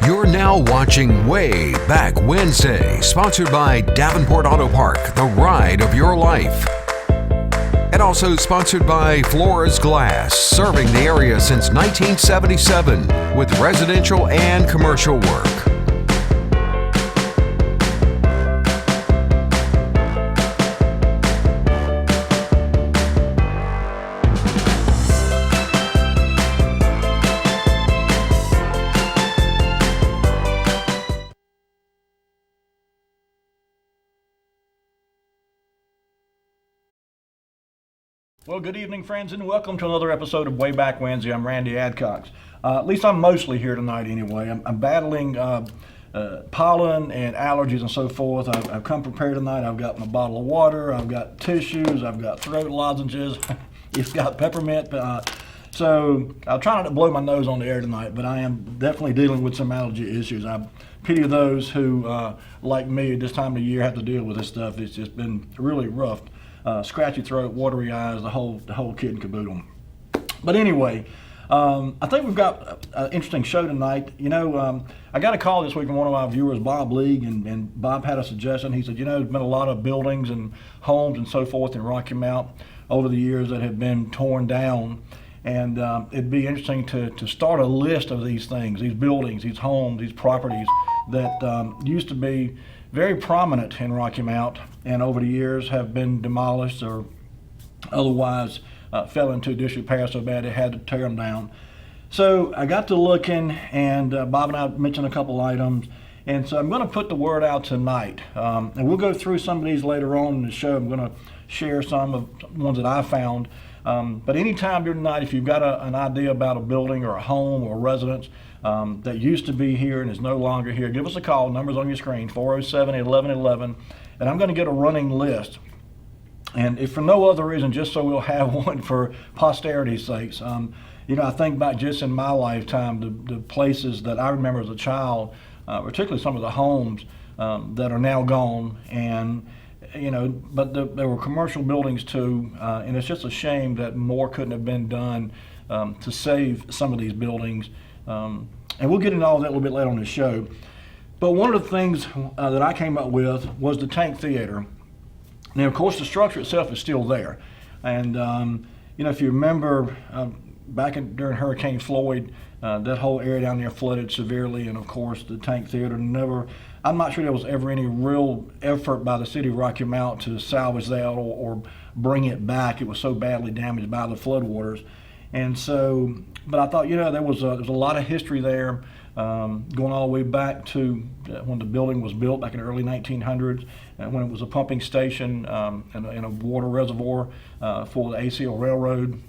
You're now watching Way Back Wednesday, sponsored by Davenport Auto Park, the ride of your life. And also sponsored by Flores Glass, serving the area since 1977 with residential and commercial work. Well, good evening, friends, and welcome to another episode of Way Back Wednesday. I'm Randy Adcox. At least I'm mostly here tonight anyway. I'm battling pollen and allergies and so forth. I've come prepared tonight. I've got my bottle of water. I've got tissues. I've got throat lozenges. You've got peppermint. So I'll try not to blow my nose on the air tonight, but I am definitely dealing with some allergy issues. I pity those who, like me, at this time of year have to deal with this stuff. It's just been really rough. Scratchy throat, watery eyes, the whole kit and caboodle. But anyway, I think we've got an interesting show tonight. You know, I got a call this week from one of our viewers, Bob League, and Bob had a suggestion. He said, you know, there's been a lot of buildings and homes and so forth in Rocky Mount over the years that have been torn down. And it'd be interesting to start a list of these things, these buildings, these homes, these properties that used to be very prominent in Rocky Mount and over the years have been demolished or otherwise fell into disrepair so bad they had to tear them down. So I got to looking, and Bob and I mentioned a couple items, and so I'm going to put the word out tonight. And we'll go through some of these later on in the show. I'm going to share some of ones that I found. But anytime during the night, if you've got an idea about a building or a home or a residence that used to be here and is no longer here, give us a call. Number's on your screen, 407-1111, and I'm going to get a running list. And if for no other reason, just so we'll have one for posterity's sakes. You know, I think back just in my lifetime, the places that I remember as a child, particularly some of the homes that are now gone, and you know, but there were commercial buildings too, and it's just a shame that more couldn't have been done to save some of these buildings. And we'll get into all that a little bit later on the show. But one of the things that I came up with was the Tank Theater. Now, of course, the structure itself is still there. And, you know, if you remember during Hurricane Floyd, that whole area down there flooded severely. And, of course, the Tank Theater I'm not sure there was ever any real effort by the city of Rocky Mount to salvage that or bring it back. It was so badly damaged by the floodwaters. And so, but I thought, you know, there's a lot of history there, going all the way back to when the building was built back in the early 1900s, when it was a pumping station and a water reservoir for the ACL Railroad.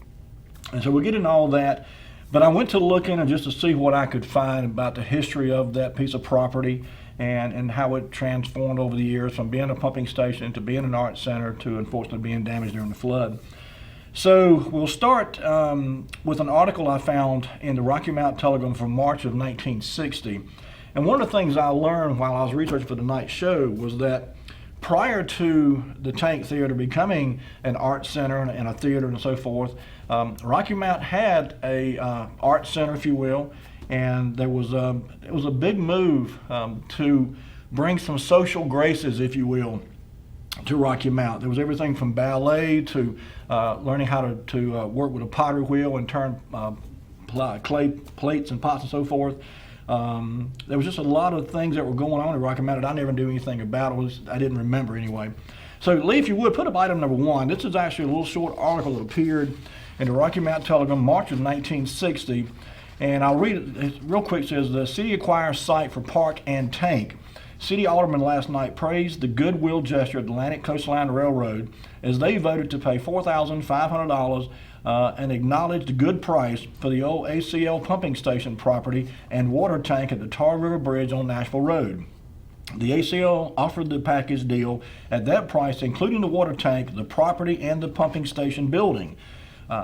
And so we'll get into all that. But I went to look in just to see what I could find about the history of that piece of property and how it transformed over the years from being a pumping station to being an art center to unfortunately being damaged during the flood. So we'll start with an article I found in the Rocky Mount Telegram from March of 1960. And one of the things I learned while I was researching for tonight's show was that prior to the Tank Theater becoming an art center and a theater and so forth, Rocky Mount had a art center, if you will, and it was a big move to bring some social graces, if you will, to Rocky Mount. There was everything from ballet to learning how to work with a pottery wheel and turn clay plates and pots and so forth. There was just a lot of things that were going on in Rocky Mount that I never knew anything about. I didn't remember anyway. So Lee, if you would, put up item number 1. This is actually a little short article that appeared in the Rocky Mount Telegram, March of 1960. And I'll read it. It real quick. It says, the city acquires site for park and tank. City aldermen last night praised the goodwill gesture of the Atlantic Coastline Railroad as they voted to pay $4,500 and acknowledged the good price for the old ACL pumping station property and water tank at the Tar River Bridge on Nashville Road. The ACL offered the package deal at that price, including the water tank, the property, and the pumping station building.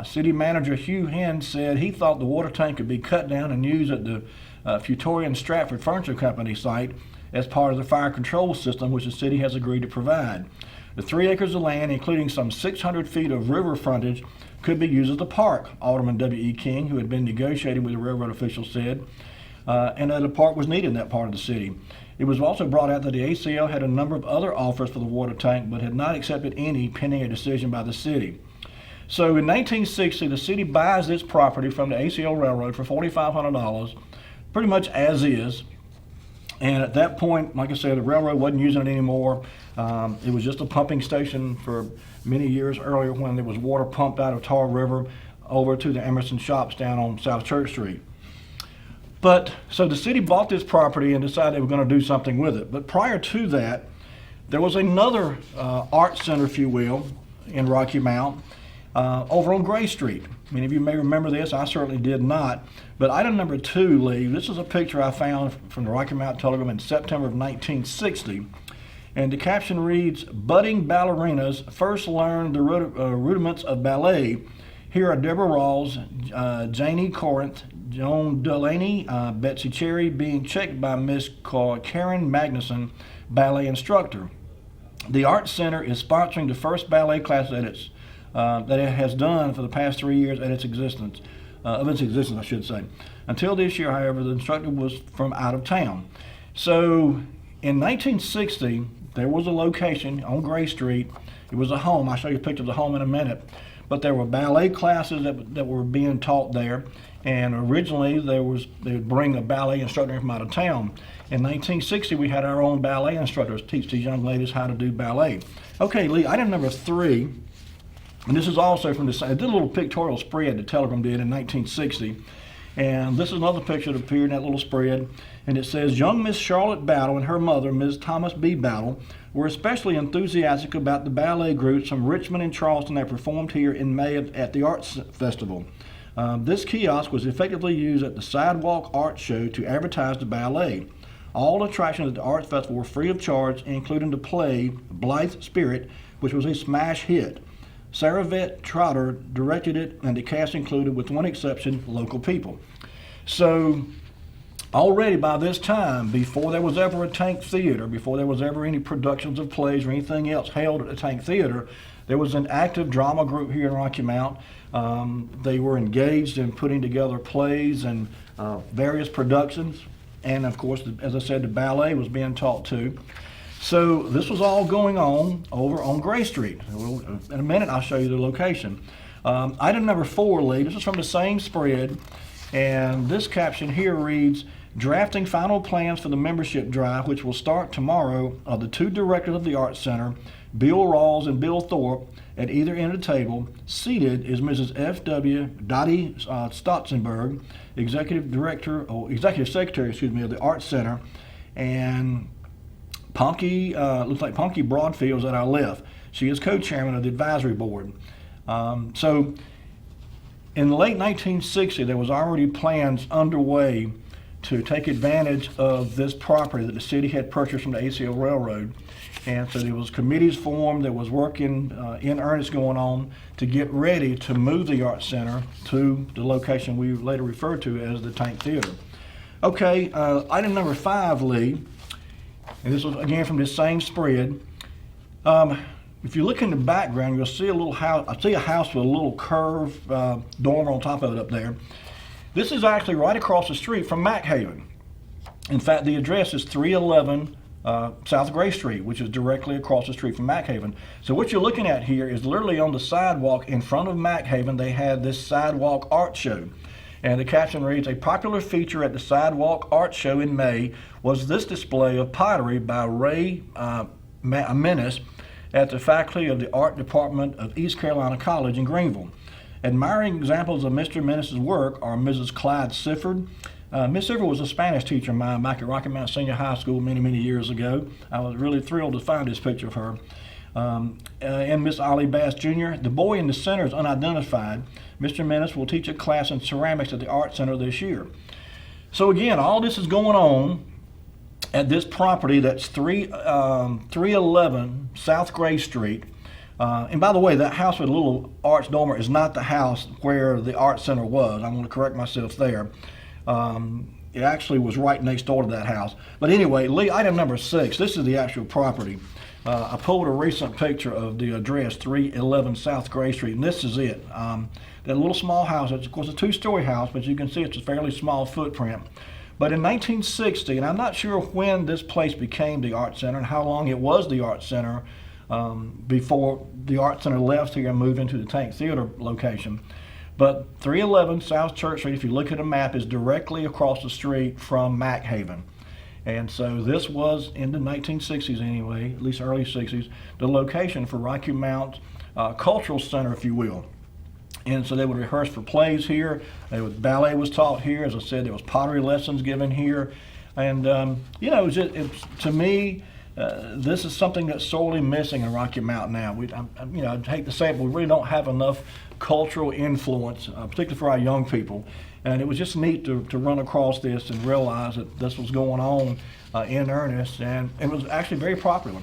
City manager Hugh Hinn said he thought the water tank could be cut down and used at the Futorian Stratford Furniture Company site as part of the fire control system, which the city has agreed to provide. The 3 acres of land, including some 600 feet of river frontage, could be used as a park, Alderman W.E. King, who had been negotiating with the railroad officials, said. and that a park was needed in that part of the city. It was also brought out that the ACL had a number of other offers for the water tank, but had not accepted any pending a decision by the city. So in 1960, the city buys this property from the ACL Railroad for $4,500, pretty much as is. And at that point, like I said, the railroad wasn't using it anymore. It was just a pumping station for many years earlier when there was water pumped out of Tar River over to the Emerson shops down on South Church Street. But so the city bought this property and decided they were going to do something with it. But prior to that, there was another art center, if you will, in Rocky Mount over on Gray Street. Many of you may remember this. I certainly did not. But item number 2, Lee, this is a picture I found from the Rocky Mount Telegram in September of 1960. And the caption reads, "Budding ballerinas first learned the rudiments of ballet. Here are Deborah Rawls, Janie Corinth, Joan Delaney, Betsy Cherry being checked by Miss Karen Magnuson, ballet instructor. The Art Center is sponsoring the first ballet class that it has done for the past 3 years of its existence, I should say. Until this year, however, the instructor was from out of town." So in 1960, there was a location on Gray Street. It was a home. I'll show you a picture of the home in a minute. But there were ballet classes that were being taught there. And originally, they would bring a ballet instructor from out of town. In 1960, we had our own ballet instructors teach these young ladies how to do ballet. Okay, Lee, item number 3. And this is also from I did a little pictorial spread the Telegram did in 1960. And this is another picture that appeared in that little spread. And it says, "Young Miss Charlotte Battle and her mother, Ms. Thomas B. Battle, were especially enthusiastic about the ballet groups from Richmond and Charleston that performed here in May at the Arts Festival. This kiosk was effectively used at the Sidewalk Art Show to advertise the ballet. All attractions at the Art Festival were free of charge, including the play Blythe Spirit, which was a smash hit. Sarah Vett Trotter directed it, and the cast included, with one exception, local people." So already by this time, before there was ever a Tank Theater, before there was ever any productions of plays or anything else held at the Tank Theater, there was an active drama group here in Rocky Mount. They were engaged in putting together plays and various productions. And of course, as I said, the ballet was being taught too. So this was all going on over on Gray Street. In a minute, I'll show you the location. Item number 4, Lee, this is from the same spread. And this caption here reads, "Drafting final plans for the membership drive, which will start tomorrow, of the 2 directors of the Art Center, Bill Rawls and Bill Thorpe, at either end of the table. Seated is Mrs. F.W. Dottie Stotzenberg, Executive Secretary, of the Art Center, and looks like Punky Broadfield's at our left. She is co-chairman of the advisory board." So in the late 1960, there was already plans underway to take advantage of this property that the city had purchased from the ACL Railroad. And so there was committees formed, there was work in earnest going on to get ready to move the Art Center to the location we later referred to as the Tank Theater. Okay, item number 5, Lee, and this was again from this same spread. If you look in the background, you'll see a little house. I see a house with a little curved dormer on top of it up there. This is actually right across the street from Mack Haven. In fact, the address is 311 South Gray Street, which is directly across the street from Mack Haven. So what you're looking at here is literally on the sidewalk in front of Mack Haven, they had this sidewalk art show. And the caption reads, "A popular feature at the sidewalk art show in May was this display of pottery by Ray Menace at the faculty of the art department of East Carolina College in Greenville. Admiring examples of Mr. Menace's work are Mrs. Clyde Sifford. Miss Sifford was a Spanish teacher of mine back at Rocky Mount Senior High School many years ago. I was really thrilled to find this picture of her. And Miss Ollie Bass Jr. The boy in the center is unidentified. Mr. Menace will teach a class in ceramics at the Art Center this year." So again, all this is going on at this property that's 311 South Gray Street. And by the way, that house with a little arch dormer is not the house where the Art Center was. I'm going to correct myself there. It actually was right next door to that house. But anyway, Lee, item number 6, this is the actual property. I pulled a recent picture of the address, 311 South Gray Street, and this is it. That little small house, it's of course a 2-story house, but you can see it's a fairly small footprint. But in 1960, and I'm not sure when this place became the Art Center and how long it was the Art Center before the Art Center left here and moved into the Tank Theater location. But 311 South Church Street, if you look at a map, is directly across the street from Mack Haven. And so this was, in the 1960s anyway, at least early 60s, the location for Rocky Mount Cultural Center, if you will. And so they would rehearse for plays here. Ballet was taught here. As I said, there was pottery lessons given here. And, to me, this is something that's sorely missing in Rocky Mount now. I'd hate to say it, but we really don't have enough cultural influence, particularly for our young people. And it was just neat to run across this and realize that this was going on in earnest, and it was actually very popular.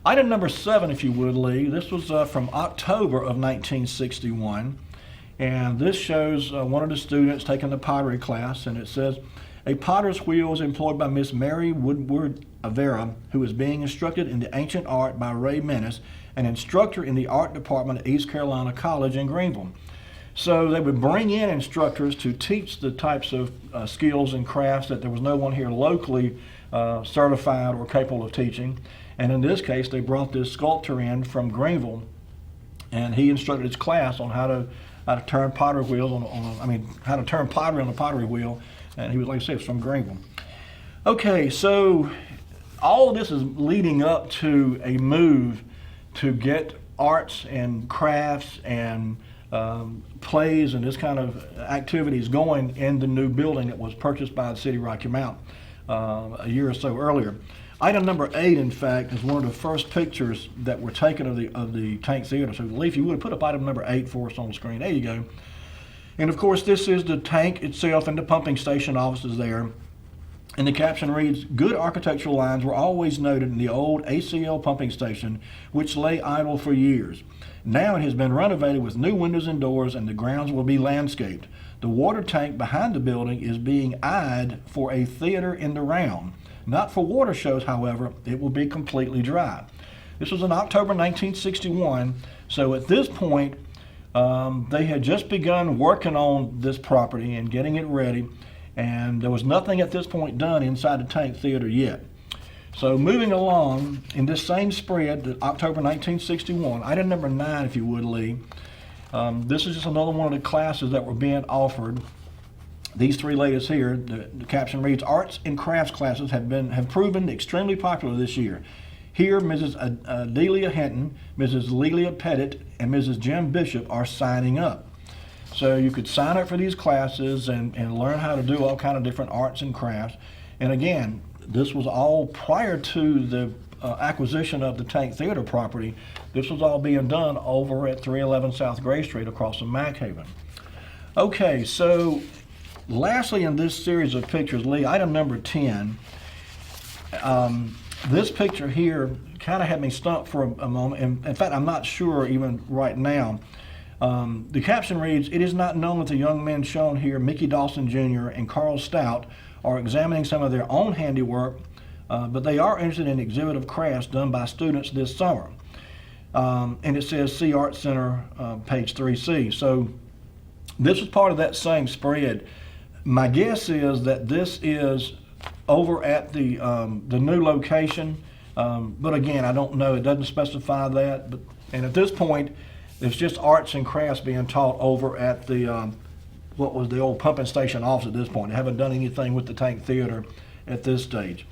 Item number 7, if you would, Lee. This was from October of 1961. And this shows one of the students taking the pottery class, and it says, a potter's wheel is employed by Miss Mary Woodward Avera, who is being instructed in the ancient art by Ray Menace, an instructor in the art department at East Carolina College in Greenville. So they would bring in instructors to teach the types of skills and crafts that there was no one here locally certified or capable of teaching. And in this case, they brought this sculptor in from Greenville, and he instructed his class on how to turn pottery wheels how to turn pottery on a pottery wheel. And he was, like I said, from Greenville. Okay, so all of this is leading up to a move to get arts and crafts and plays and this kind of activities going in the new building that was purchased by the city of Rocky Mount a year or so earlier. Item number 8, in fact, is one of the first pictures that were taken of the Tank Theater. So, Lee, if you would put up item number 8 for us on the screen. There you go. And of course, this is the tank itself and the pumping station offices there. And the caption reads, good architectural lines were always noted in the old ACL pumping station, which lay idle for years. Now it has been renovated with new windows and doors, and the grounds will be landscaped. The water tank behind the building is being eyed for a theater in the round. Not for water shows, however, it will be completely dry. This was in October 1961, so at this point, they had just begun working on this property and getting it ready, and there was nothing at this point done inside the Tank Theater yet. So moving along, in this same spread, October 1961, item number 9, if you would, Lee, this is just another one of the classes that were being offered. These 3 ladies here, the caption reads, arts and crafts classes have proven extremely popular this year. Here, Mrs. Adelia Hinton, Mrs. Lelia Pettit, and Mrs. Jim Bishop are signing up. So you could sign up for these classes and learn how to do all kind of different arts and crafts. And again, this was all prior to the acquisition of the Tank Theater property. This was all being done over at 311 South Gray Street across from Mack Haven. Okay, so lastly in this series of pictures, Lee, item number 10, this picture here kind of had me stumped for a moment. In fact, I'm not sure even right now. The caption reads, it is not known that the young men shown here, Mickey Dawson Jr. and Carl Stout, are examining some of their own handiwork, but they are interested in exhibit of crafts done by students this summer. And it says see Art Center, page 3C. So this was part of that same spread. My guess is that this is over at the new location, but again, I don't know. It doesn't specify that. And at this point, it's just arts and crafts being taught over at the what was the old pumping station office at this point. They haven't done anything with the Tank Theater at this stage.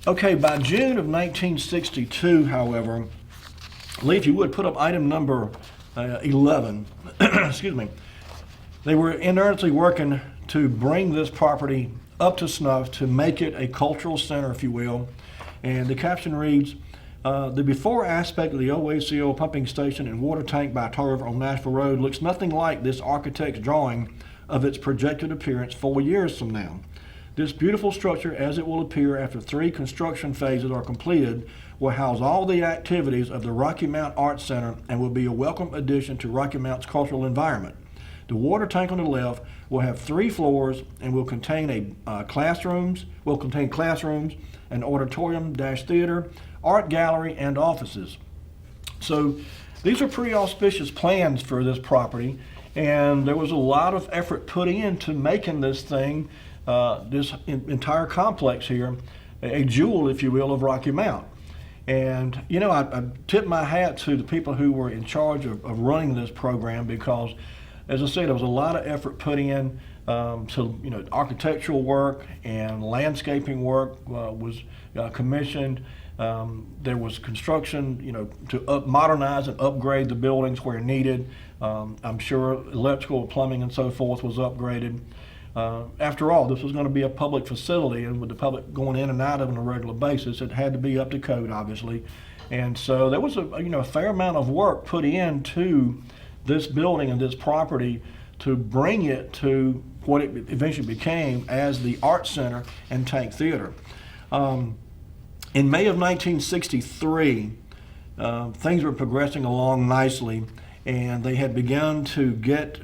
Okay, by June of 1962, however, Lee, if you would put up item number 11, excuse me, they were inertly working to bring this property up to snuff, to make it a cultural center, if you will. And the caption reads, the before aspect of the OACO pumping station and water tank by Tar River on Nashville Road looks nothing like this architect's drawing of its projected appearance 4 years from now. This beautiful structure, as it will appear after 3 construction phases are completed, will house all the activities of the Rocky Mount Arts Center and will be a welcome addition to Rocky Mount's cultural environment. The water tank on the left will have 3 floors and will contain classrooms, an auditorium-theater, art gallery, and offices. So these are pretty auspicious plans for this property, and there was a lot of effort put into making this thing this entire complex here a jewel, if you will, of Rocky Mount. And you know, I tip my hat to the people who were in charge of running this program, because, as I said, there was a lot of effort put in to, you know, architectural work and landscaping work was commissioned. There was construction, you know, to modernize and upgrade the buildings where needed. I'm sure electrical, plumbing, and so forth was upgraded. After all, this was going to be a public facility, and with the public going in and out of it on a regular basis, it had to be up to code, obviously. And so there was a fair amount of work put into this building and this property to bring it to what it eventually became as the Art Center and Tank Theater. In May of 1963, things were progressing along nicely, and they had begun to get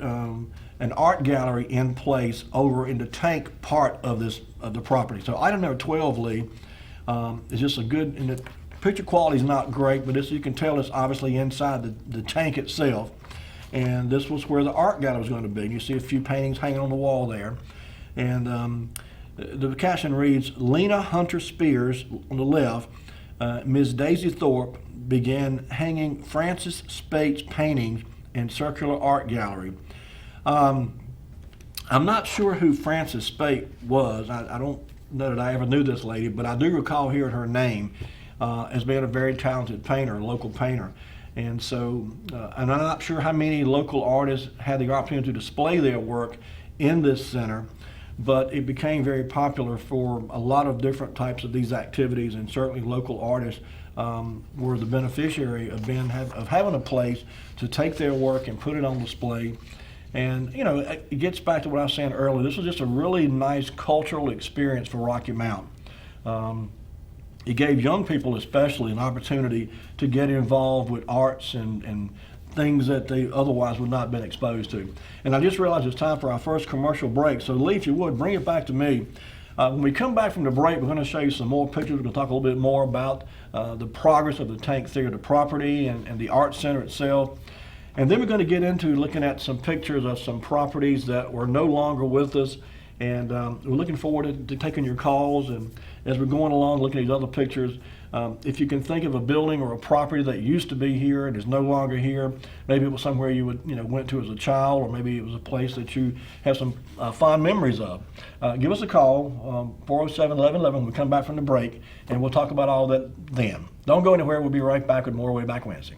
an art gallery in place over in the tank part of the property. So item number 12, Lee, is just a good, and the picture quality is not great, but you can tell it's obviously inside the tank itself. And this was where the art gallery was going to be. You see a few paintings hanging on the wall there. And the caption reads, Lena Hunter Spears on the left, Ms. Daisy Thorpe began hanging Francis Spate's paintings in circular art gallery. I'm not sure who Frances Spate was. I don't know that I ever knew this lady, but I do recall hearing her name as being a very talented painter, a local painter. And so, and I'm not sure how many local artists had the opportunity to display their work in this center, but it became very popular for a lot of different types of these activities, and certainly local artists were the beneficiary of having a place to take their work and put it on display. And you know, it gets back to what I was saying earlier. This was just a really nice cultural experience for Rocky Mount. It gave young people especially an opportunity to get involved with arts and things that they otherwise would not have been exposed to. And I just realized it's time for our first commercial break. So Lee, if you would, bring it back to me. When we come back from the break, we're going to show you some more pictures. We're going to talk a little bit more about the progress of the Tank Theater property and the art center itself. And then we're going to get into looking at some pictures of some properties that were no longer with us. And we're looking forward to taking your calls. And as we're going along looking at these other pictures, if you can think of a building or a property that used to be here and is no longer here, maybe it was somewhere you went to as a child, or maybe it was a place that you have some fond memories of, give us a call, 407-1111 when we come back from the break, and we'll talk about all that then. Don't go anywhere. We'll be right back with more Way Back Wednesday.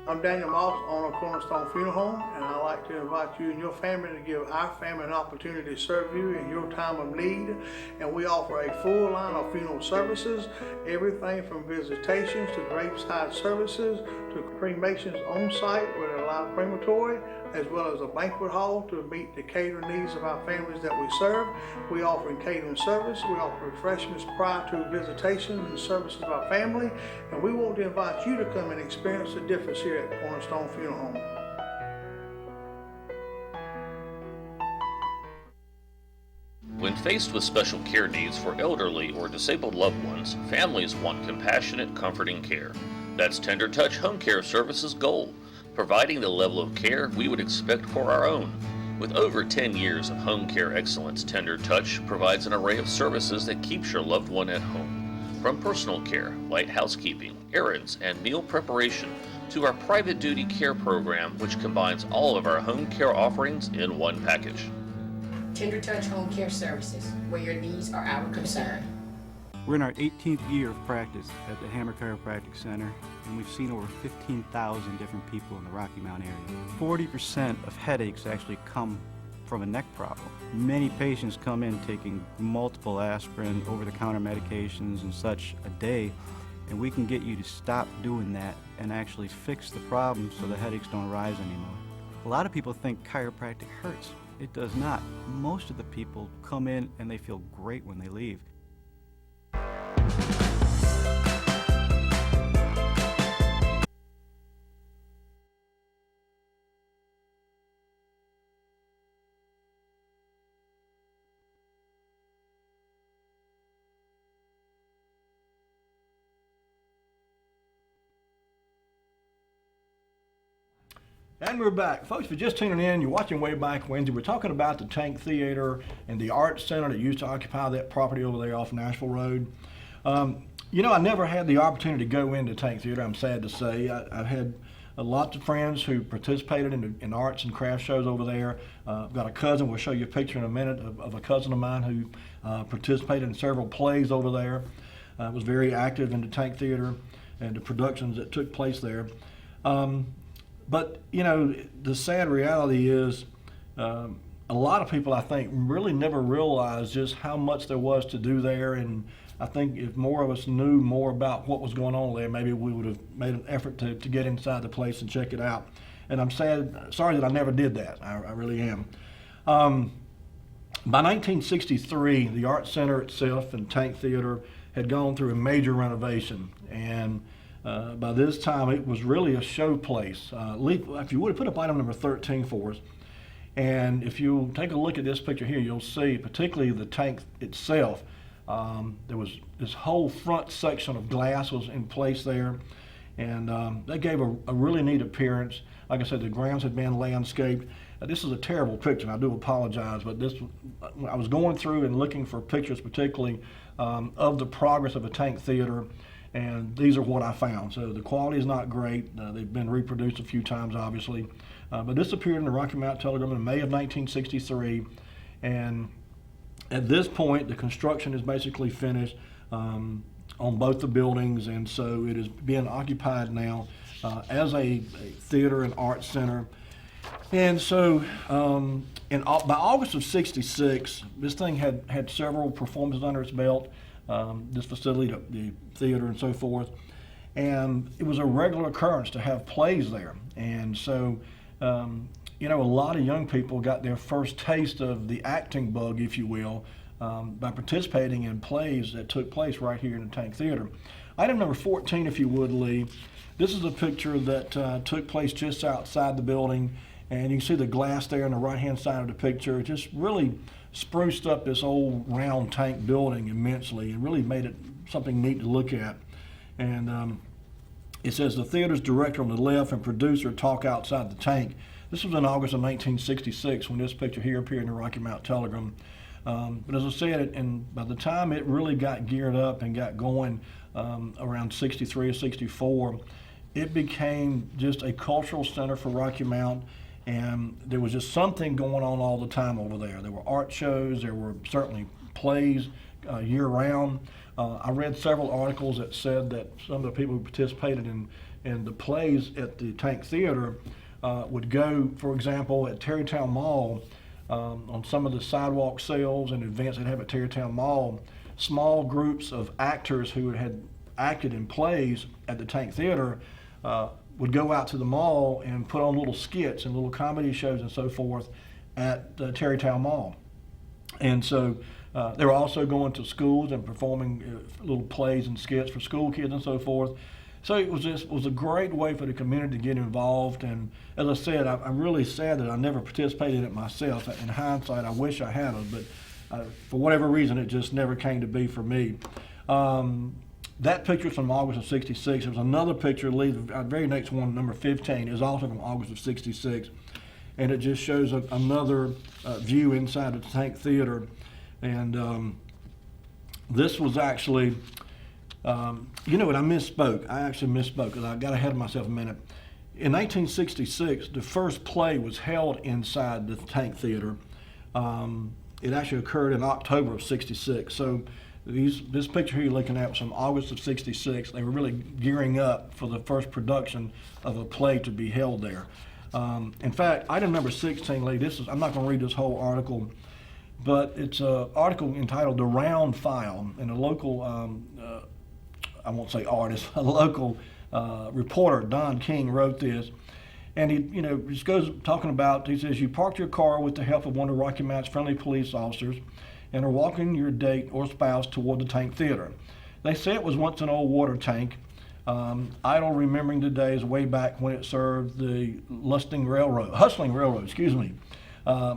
I'm Daniel Moss, owner of Cornerstone Funeral Home, and I'd like to invite you and your family to give our family an opportunity to serve you in your time of need. And we offer a full line of funeral services, everything from visitations to graveside services to cremations on site with a live crematory, as well as a banquet hall to meet the catering needs of our families that we serve. We offer catering service. We offer refreshments prior to visitations and services of our family. And we want to invite you to come and experience the difference here at Cornerstone Funeral Home. When faced with special care needs for elderly or disabled loved ones, families want compassionate, comforting care. That's Tender Touch Home Care Services' goal, providing the level of care we would expect for our own. With over 10 years of home care excellence, Tender Touch provides an array of services that keeps your loved one at home. From personal care, light housekeeping, errands, and meal preparation, to our private duty care program, which combines all of our home care offerings in one package. Tender Touch Home Care Services, where your needs are our concern. We're in our 18th year of practice at the Hammer Chiropractic Center, and we've seen over 15,000 different people in the Rocky Mount area. 40% of headaches actually come from a neck problem. Many patients come in taking multiple aspirin, over-the-counter medications and such a day, and we can get you to stop doing that and actually fix the problem so the headaches don't rise anymore. A lot of people think chiropractic hurts. It does not. Most of the people come in and they feel great when they leave. And we're back. Folks, if you're just tuning in, you're watching Wayback Wednesday. We're talking about the Tank Theater and the Art Center that used to occupy that property over there off Nashville Road. You know, I never had the opportunity to go into Tank Theater, I'm sad to say. I've had lots of friends who participated in arts and craft shows over there. I've got a cousin, we'll show you a picture in a minute, of a cousin of mine who participated in several plays over there. Was very active in the Tank Theater and the productions that took place there. But, you know, the sad reality is a lot of people, I think, really never realized just how much there was to do there. And I think if more of us knew more about what was going on there, maybe we would have made an effort to get inside the place and check it out. And I'm sorry that I never did that. I really am. By 1963, the Art Center itself and Tank Theater had gone through a major renovation. And by this time, it was really a show place. If you would, put up item number 13 for us. And if you take a look at this picture here, you'll see, particularly the tank itself, there was this whole front section of glass was in place there. And that gave a really neat appearance. Like I said, the grounds had been landscaped. This is a terrible picture, and I do apologize, but I was going through and looking for pictures, particularly of the progress of a Tank Theater. And these are what I found. So the quality is not great. They've been reproduced a few times, obviously. But this appeared in the Rocky Mount Telegram in May of 1963. And at this point, the construction is basically finished on both the buildings. And so it is being occupied now as a theater and art center. And so by August of '66, this thing had several performances under its belt. This facility, the theater and so forth. And it was a regular occurrence to have plays there. And so, you know, a lot of young people got their first taste of the acting bug, if you will, by participating in plays that took place right here in the Tank Theater. Item number 14, if you would, Lee. This is a picture that took place just outside the building. And you can see the glass there on the right-hand side of the picture. It just really spruced up this old round tank building immensely and really made it something neat to look at. And it says the theater's director on the left and producer talk outside the tank. This was in August of 1966 when this picture here appeared in the Rocky Mount Telegram. But as I said, and by the time it really got geared up and got going around 63 or 64, it became just a cultural center for Rocky Mount. And there was just something going on all the time over there. There were art shows, there were certainly plays year-round. I read several articles that said that some of the people who participated in the plays at the Tank Theater would go, for example, at Tarrytown Mall, on some of the sidewalk sales and events they'd have at Tarrytown Mall. Small groups of actors who had acted in plays at the Tank Theater would go out to the mall and put on little skits and little comedy shows and so forth at Tarrytown Mall. And so they were also going to schools and performing little plays and skits for school kids and so forth. So it was a great way for the community to get involved. And as I said, I'm really sad that I never participated in it myself. In hindsight, I wish I had, but for whatever reason, it just never came to be for me. That picture is from August of '66. There's another picture, the very next one, number 15, is also from August of '66. And it just shows another view inside of the Tank Theater. And this was actually, you know what, I misspoke. I actually misspoke because I got ahead of myself a minute. In 1966, the first play was held inside the Tank Theater. It actually occurred in October of '66. So this picture here you're looking at was from August of '66. They were really gearing up for the first production of a play to be held there. In fact, item number 16, Lee, I'm not going to read this whole article, but it's an article entitled "The Round File," and a local, I won't say artist, a local reporter, Don King, wrote this. And he, just goes talking about, he says, you parked your car with the help of one of Rocky Mount's friendly police officers and are walking your date or spouse toward the Tank Theater. They say it was once an old water tank, idle remembering the days way back when it served the Hustling Railroad,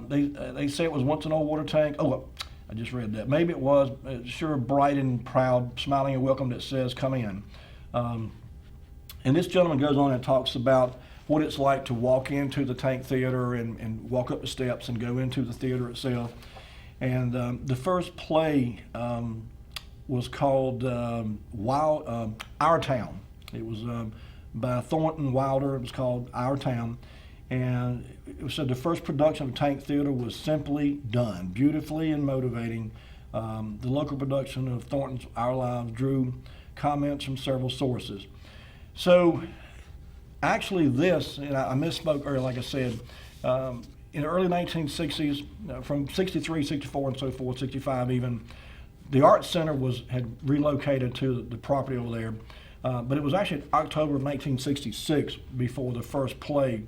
They say it was once an old water tank. Oh, I just read that. Maybe it was. It's sure bright and proud, smiling and welcome that says, come in. And this gentleman goes on and talks about what it's like to walk into the Tank Theater and walk up the steps and go into the theater itself. And the first play was called Our Town. It was by Thornton Wilder. It was called Our Town. And it said the first production of Tank Theater was simply done, beautifully and motivating. The local production of Thornton's Our Lives drew comments from several sources. So actually this, and I misspoke earlier, like I said, in the early 1960s, from 63, 64 and so forth, 65 even, the Art Center had relocated to the property over there. But it was actually October of 1966 before the first play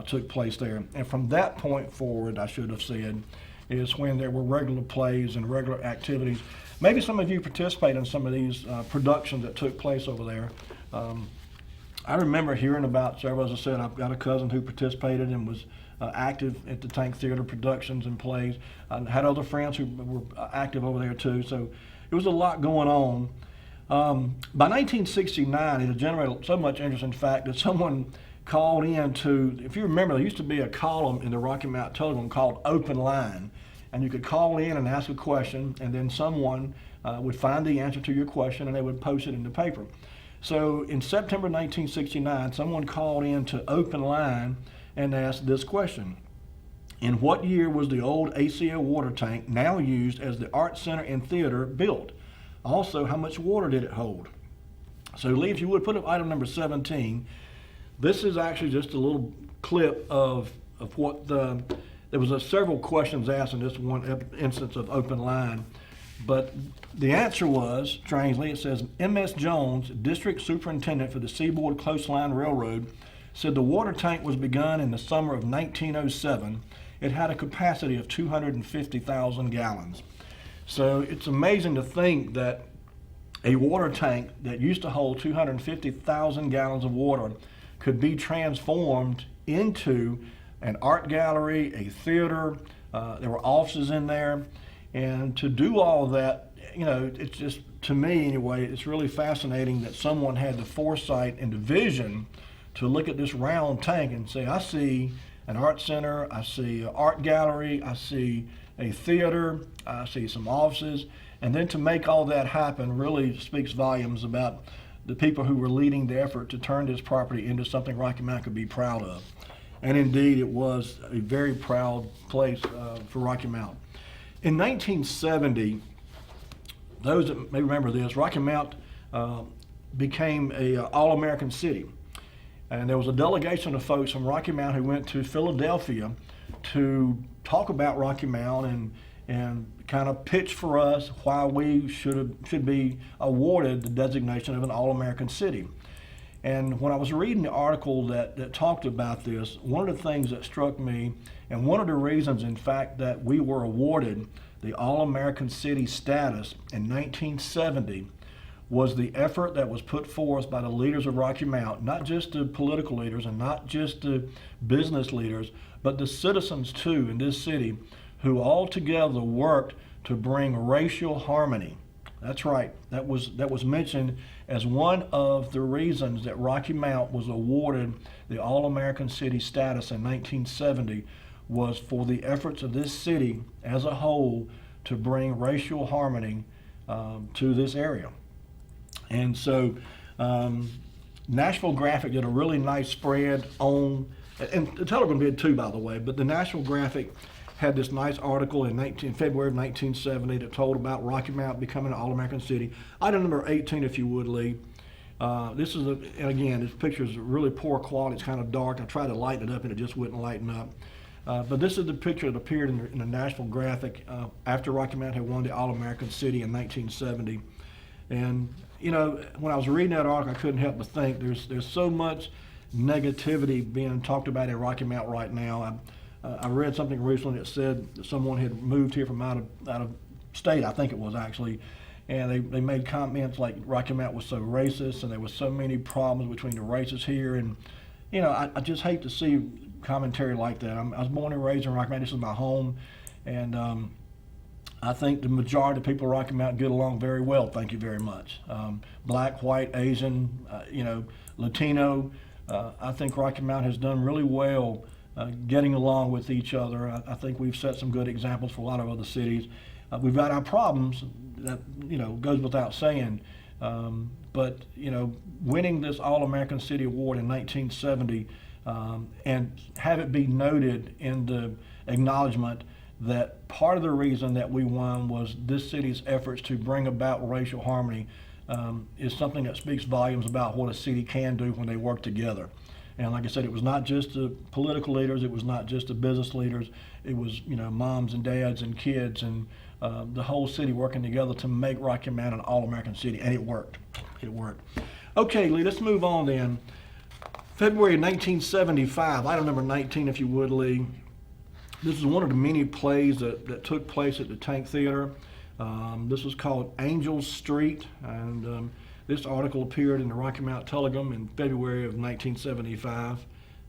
took place there. And from that point forward, I should have said, is when there were regular plays and regular activities. Maybe some of you participate in some of these productions that took place over there. I remember hearing about several. As I said, I've got a cousin who participated and was active at the Tank Theater productions and plays. I had other friends who were active over there too, so it was a lot going on. By 1969, it had generated so much interest, in fact, that someone called in to, if you remember, there used to be a column in the Rocky Mountain Telegram called Open Line, and you could call in and ask a question, and then someone would find the answer to your question, and they would post it in the paper. So in September 1969, someone called in to Open Line and asked this question: in what year was the old ACO water tank, now used as the Art Center and Theater, built? Also, how much water did it hold? So Lee, if you would put up item number 17. This is actually just a little clip of what there was several questions asked in this one instance of Open Line. But the answer was, strangely, it says, M.S. Jones, District Superintendent for the Seaboard Coastline Railroad, said the water tank was begun in the summer of 1907. It had a capacity of 250,000 gallons. So it's amazing to think that a water tank that used to hold 250,000 gallons of water could be transformed into an art gallery, a theater. There were offices in there. And to do all of that, you know, it's just, to me anyway, it's really fascinating that someone had the foresight and the vision to look at this round tank and say, I see an art center, I see an art gallery, I see a theater, I see some offices. And then to make all that happen really speaks volumes about the people who were leading the effort to turn this property into something Rocky Mount could be proud of. And indeed, it was a very proud place for Rocky Mount. In 1970, those that may remember this, Rocky Mount became an all-American city. And there was a delegation of folks from Rocky Mount who went to Philadelphia to talk about Rocky Mount and kind of pitch for us why we should be awarded the designation of an all-American city. And when I was reading the article that talked about this, one of the things that struck me, and one of the reasons, in fact, that we were awarded the all-American city status in 1970 was the effort that was put forth by the leaders of Rocky Mount, not just the political leaders and not just the business leaders, but the citizens too in this city, who all together worked to bring racial harmony. That's right, that was mentioned as one of the reasons that Rocky Mount was awarded the All-American City status in 1970, was for the efforts of this city as a whole to bring racial harmony to this area. And so Nashville Graphic did a really nice spread on, and the Telegram did too, by the way, but the Nashville Graphic had this nice article in February of 1970 that told about Rocky Mount becoming an all-American city. Item number 18, if you would, Lee. This is, and again, this picture is really poor quality. It's kind of dark. I tried to lighten it up and it just wouldn't lighten up. But this is the picture that appeared in the Nashville Graphic after Rocky Mount had won the All-American City in 1970. And, you know, when I was reading that article, I couldn't help but think there's so much negativity being talked about in Rocky Mount right now. I read something recently that said that someone had moved here from out of state, I think it was actually, and they made comments like Rocky Mount was so racist and there was so many problems between the races here. And, you know, I just hate to see commentary like that. I was born and raised in Rocky Mount. This is my home. And I think the majority of people in Rocky Mount get along very well, thank you very much. Black, white, Asian, you know, Latino, I think Rocky Mount has done really well getting along with each other. I think we've set some good examples for a lot of other cities. We've got our problems, that goes without saying. But winning this All-American City Award in 1970 and have it be noted in the acknowledgement that part of the reason that we won was this city's efforts to bring about racial harmony is something that speaks volumes about what a city can do when they work together. And like I said, it was not just the political leaders, it was not just the business leaders, it was moms and dads and kids and the whole city working together to make Rocky Mount an All-American city, and it worked. It worked. Okay, Lee, let's move on then. February 1975, item number 19, if you would, Lee. This is one of the many plays that took place at the Tank Theater. This was called Angel Street, and this article appeared in the Rocky Mount Telegram in February of 1975.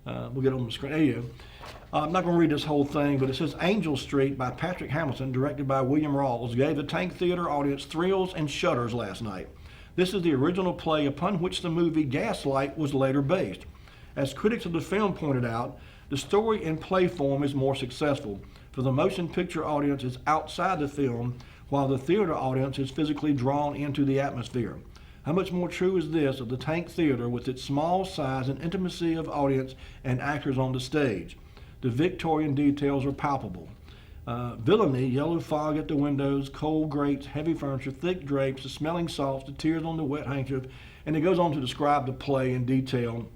We'll get it on the screen. There you go. I'm not going to read this whole thing, but it says Angel Street by Patrick Hamilton, directed by William Rawls, gave the Tank Theater audience thrills and shudders last night. This is the original play upon which the movie Gaslight was later based. As critics of the film pointed out, the story in play form is more successful, for the motion picture audience is outside the film, while the theater audience is physically drawn into the atmosphere. How much more true is this of the Tank Theater with its small size and intimacy of audience and actors on the stage? The Victorian details are palpable. Villainy, yellow fog at the windows, cold grates, heavy furniture, thick drapes, the smelling salts, the tears on the wet handkerchief, and it goes on to describe the play in detail.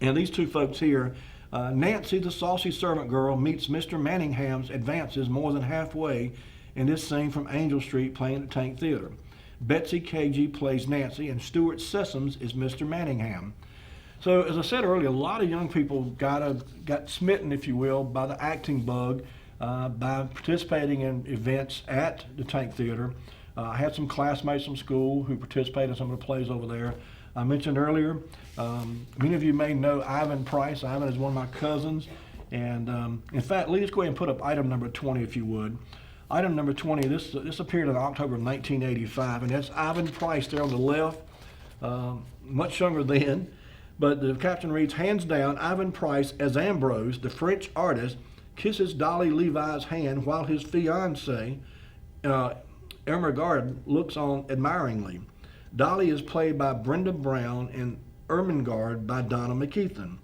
And these two folks here, Nancy, the saucy servant girl, meets Mr. Manningham's advances more than halfway in this scene from Angel Street playing at the Tank Theater. Betsy Cagey plays Nancy, and Stuart Sessoms is Mr. Manningham. So, as I said earlier, a lot of young people got smitten, if you will, by the acting bug by participating in events at the Tank Theater. I had some classmates from school who participated in some of the plays over there. I mentioned earlier, many of you may know Ivan Price. Ivan is one of my cousins. And in fact, let's go ahead and put up item number 20, if you would. Item number 20, this appeared in October of 1985, and that's Ivan Price there on the left, much younger then. But the caption reads, hands down, Ivan Price as Ambrose, the French artist, kisses Dolly Levi's hand while his fiancée, Ermengarde, looks on admiringly. Dolly is played by Brenda Brown and Ermengarde by Donna McKeithen.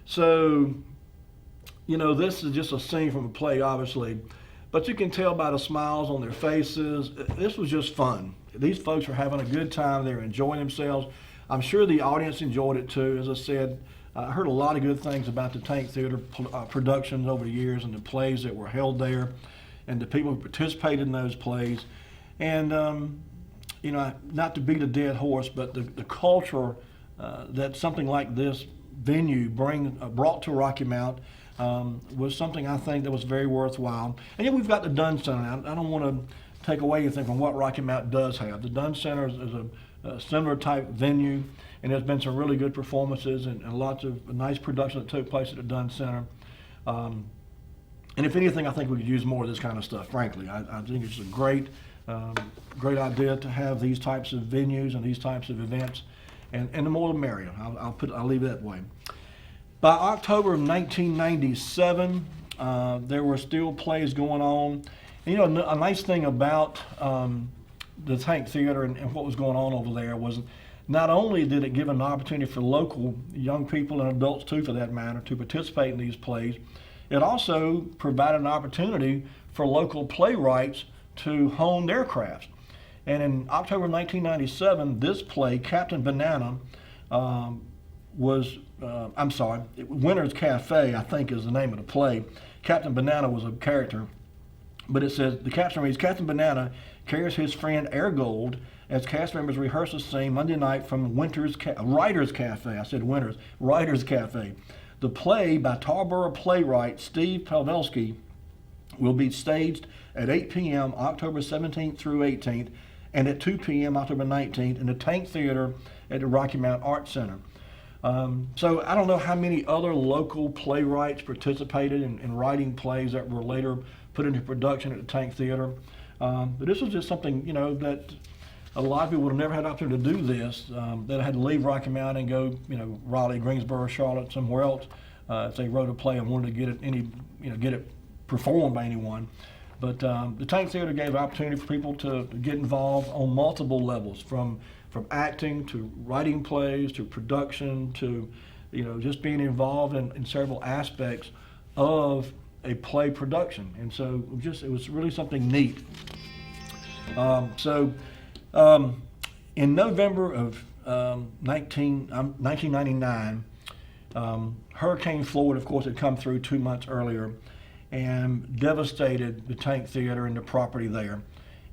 So, this is just a scene from a play, obviously, but you can tell by the smiles on their faces, this was just fun. These folks are having a good time. They're enjoying themselves. I'm sure the audience enjoyed it too. As I said, I heard a lot of good things about the Tank Theater productions over the years and the plays that were held there and the people who participated in those plays. And, not to beat a dead horse, but the culture that something like this venue brought to Rocky Mount was something I think that was very worthwhile. And then we've got the Dunn Center. I don't want to take away anything from what Rocky Mount does have. The Dunn Center is a similar type venue, and there's been some really good performances and lots of nice production that took place at the Dunn Center. And if anything, I think we could use more of this kind of stuff, frankly. I think it's a great idea to have these types of venues and these types of events, and the more the merrier. I'll leave it that way. By October of 1997, there were still plays going on. And, a nice thing about the Tank Theater and what was going on over there was not only did it give an opportunity for local young people and adults too, for that matter, to participate in these plays, it also provided an opportunity for local playwrights to hone their crafts. And in October 1997, this play, Captain Banana, Winter's Cafe, I think is the name of the play. Captain Banana was a character, but it says, the caption reads, Captain Banana carries his friend Airgold as cast members rehearse a scene Monday night from Writer's Cafe. I said Winters, Writer's Cafe. The play by Tarboro playwright Steve Pavelski will be staged at 8 p.m. October 17th through 18th and at 2 p.m. October 19th in the Tank Theater at the Rocky Mount Arts Center. So I don't know how many other local playwrights participated in writing plays that were later put into production at the Tank Theater. But this was just something, that a lot of people would have never had the opportunity to do this. They had to leave Rocky Mount and go, Raleigh, Greensboro, Charlotte, somewhere else, if they wrote a play and wanted to get it performed by anyone. But the Tank Theater gave opportunity for people to get involved on multiple levels, from acting to writing plays to production to, just being involved in several aspects of a play production. And so it was really something neat. In November of 1999, Hurricane Floyd, of course, had come through 2 months earlier and devastated the Tank Theater and the property there.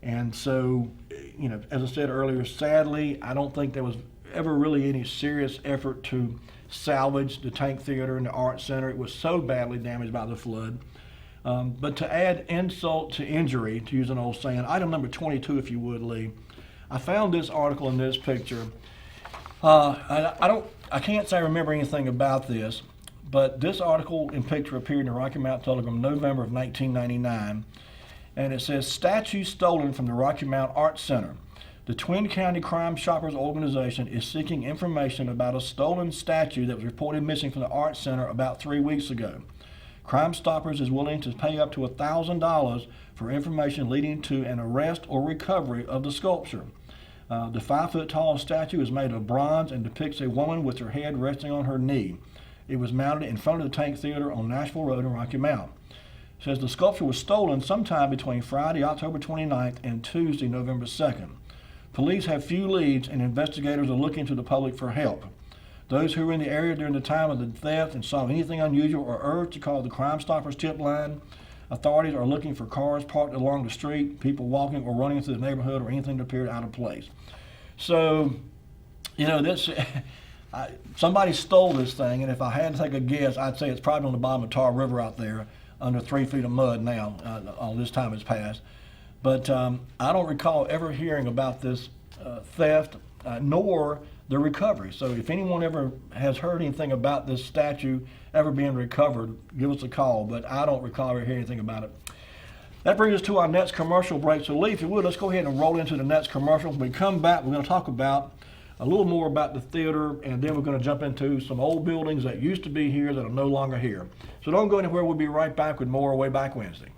And so, as I said earlier, sadly, I don't think there was ever really any serious effort to salvage the Tank Theater and the Art Center. It was so badly damaged by the flood. But to add insult to injury, to use an old saying, item number 22, if you would, Lee, I found this article in this picture. I can't say I remember anything about this, but this article and picture appeared in the Rocky Mount Telegram, November of 1999, and it says, "Statue stolen from the Rocky Mount Art Center. The Twin County Crime Shoppers Organization is seeking information about a stolen statue that was reported missing from the Art Center about 3 weeks ago. Crime Stoppers is willing to pay up to $1,000 for information leading to an arrest or recovery of the sculpture. The 5-foot-tall statue is made of bronze and depicts a woman with her head resting on her knee. It was mounted in front of the Tank Theater on Nashville Road in Rocky Mount. It says the sculpture was stolen sometime between Friday, October 29th and Tuesday, November 2nd. Police have few leads and investigators are looking to the public for help. Those who were in the area during the time of the theft and saw anything unusual are urged to call the Crime Stoppers tip line. Authorities are looking for cars parked along the street, people walking or running through the neighborhood, or anything that appeared out of place." So, this somebody stole this thing, and if I had to take a guess, I'd say it's probably on the bottom of Tar River out there, under 3 feet of mud now. All this time has passed, but I don't recall ever hearing about this theft, nor the recovery. So if anyone ever has heard anything about this statue ever being recovered, give us a call, but I don't recall ever hearing anything about it. That brings us to our next commercial break. So Lee, if you would, let's go ahead and roll into the next commercial. When we come back, we're going to talk about a little more about the theater, and then we're going to jump into some old buildings that used to be here that are no longer here. So don't go anywhere. We'll be right back with more Way Back Wednesday.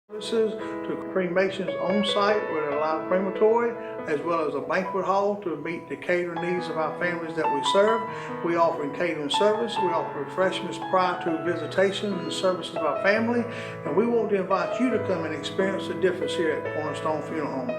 Services to cremations on site with a live crematory, as well as a banquet hall to meet the catering needs of our families that we serve. We offer catering service. We offer refreshments prior to visitation and services of our family, and we want to invite you to come and experience the difference here at Cornerstone Funeral Home.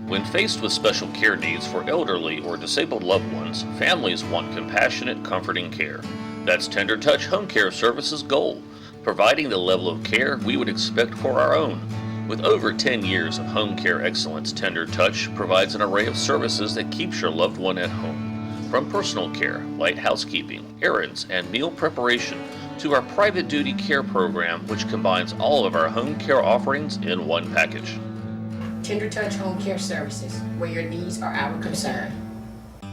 When faced with special care needs for elderly or disabled loved ones, families want compassionate, comforting care. That's Tender Touch Home Care Services' goal, providing the level of care we would expect for our own. With over 10 years of home care excellence, Tender Touch provides an array of services that keeps your loved one at home. From personal care, light housekeeping, errands, and meal preparation, to our private duty care program, which combines all of our home care offerings in one package. Tender Touch Home Care Services, where your needs are our concern.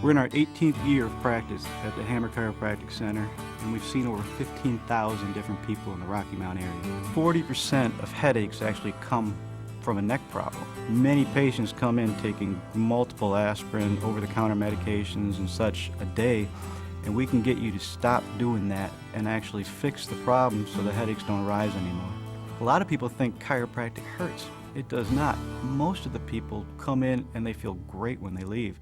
We're in our 18th year of practice at the Hammer Chiropractic Center, and we've seen over 15,000 different people in the Rocky Mount area. 40% of headaches actually come from a neck problem. Many patients come in taking multiple aspirin, over-the-counter medications and such a day, and we can get you to stop doing that and actually fix the problem so the headaches don't arise anymore. A lot of people think chiropractic hurts. It does not. Most of the people come in and they feel great when they leave.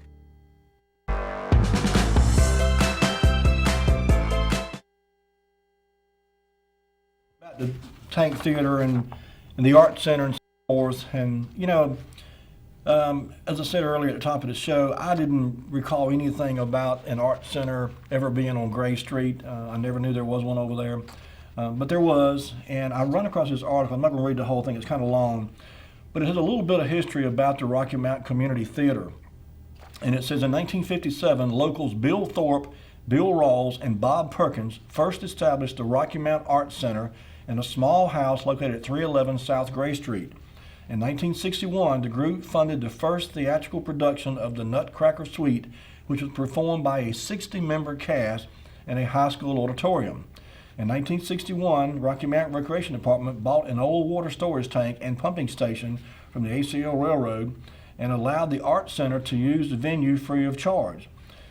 About the Tank Theater and the Art Center and so forth, and as I said earlier at the top of the show, I didn't recall anything about an art center ever being on Gray Street. I never knew there was one over there, but there was, and I run across this article. I'm not going to read the whole thing, it's kind of long, but it has a little bit of history about the Rocky Mount Community Theater. And it says in 1957, locals Bill Thorpe, Bill Rawls, and Bob Perkins first established the Rocky Mount Art Center in a small house located at 311 South Gray Street. In 1961, the group funded the first theatrical production of the Nutcracker Suite, which was performed by a 60-member cast in a high school auditorium. In 1961, Rocky Mount Recreation Department bought an old water storage tank and pumping station from the ACL Railroad and allowed the Art Center to use the venue free of charge.